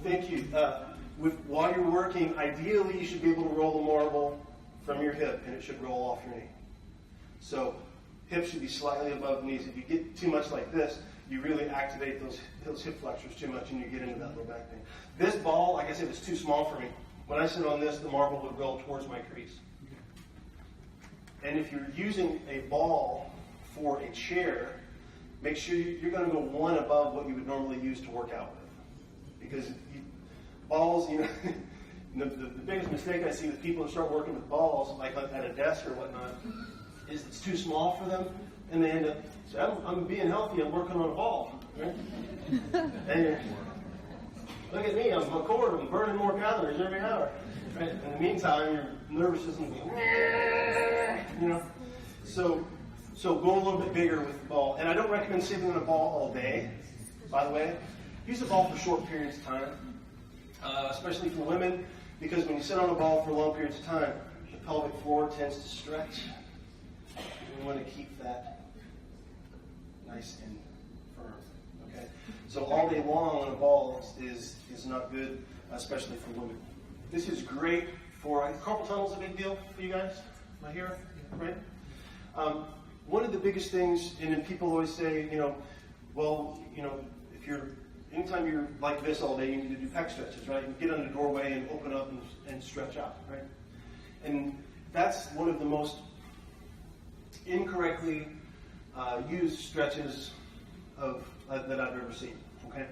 Thank you. While you're working, ideally you should be able to roll the marble from your hip, and it should roll off your knee. So hips should be slightly above the knees. If you get too much like this, you really activate those hip flexors too much, and you get into that low back pain. This ball, like I said, is too small for me. When I sit on this, the marble would roll towards my crease. And if you're using a ball for a chair, make sure you're going to go one above what you would normally use to work out with. Because balls, the biggest mistake I see with people who start working with balls, like at a desk or whatnot, is it's too small for them, and they end up, so I'm being healthy, I'm working on a ball, right? And look at me, I'm a cord, I'm burning more calories every hour. Right? In the meantime, your nervous system is going, So go a little bit bigger with the ball. And I don't recommend sitting on a ball all day, by the way. Use the ball for short periods of time, especially for women, because when you sit on a ball for long periods of time, the pelvic floor tends to stretch. We want to keep that nice and firm. Okay? So all day long on a ball is not good, especially for women. This is great for carpal tunnel is a big deal for you guys. Am I here? Right? One of the biggest things, and then people always say, anytime you're like this all day, you need to do pec stretches, right? You get on the doorway and open up and stretch out, right? And that's one of the most incorrectly used stretches that I've ever seen, okay?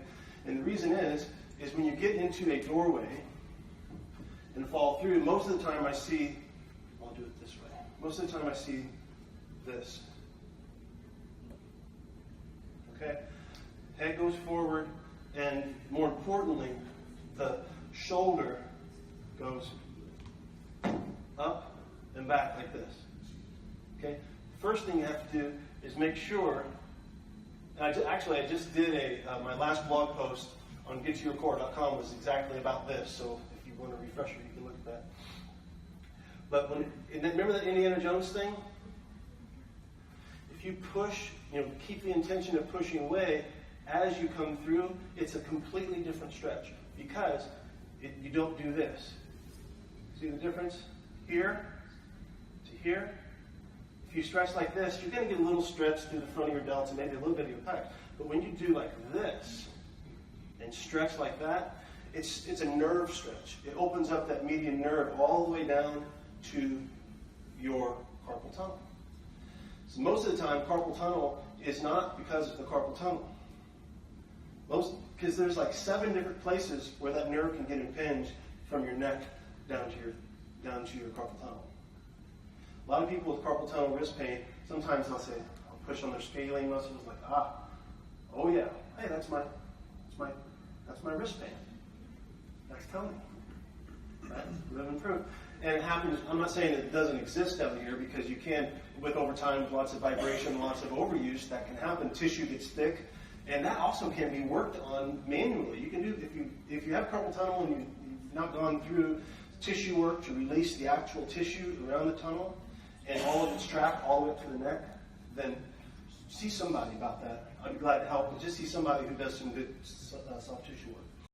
And the reason is when you get into a doorway and fall through, most of the time I see, I'll do it this way, most of the time I see this, okay? Head goes forward, and more importantly, the shoulder goes up and back like this, okay? First thing you have to do is make sure, and I just did my last blog post on gettoyourcore.com was exactly about this, so if you want a refresher, you can look at that. But remember that Indiana Jones thing? If you push, keep the intention of pushing away as you come through, it's a completely different stretch because you don't do this. See the difference? Here to here. If you stretch like this, you're going to get a little stretch through the front of your delts and maybe a little bit of your pec. But when you do like this and stretch like that, it's a nerve stretch. It opens up that median nerve all the way down to your carpal tunnel. So most of the time, carpal tunnel is not because of the carpal tunnel. Because there's like 7 different places where that nerve can get impinged from your neck down to your carpal tunnel. A lot of people with carpal tunnel wrist pain, sometimes they'll say, I'll push on their scalene muscles, like, oh yeah, hey, that's my wrist pain. That's telling me. Right? Live and prove. And it happens, I'm not saying it doesn't exist down here, because you can, with over time, lots of vibration, lots of overuse, that can happen. Tissue gets thick, and that also can be worked on manually. You can do, if you have carpal tunnel and you've not gone through tissue work to release the actual tissue around the tunnel, and all of it's trapped all the way up to the neck, then see somebody about that. I'd be glad to help, but just see somebody who does some good soft tissue work.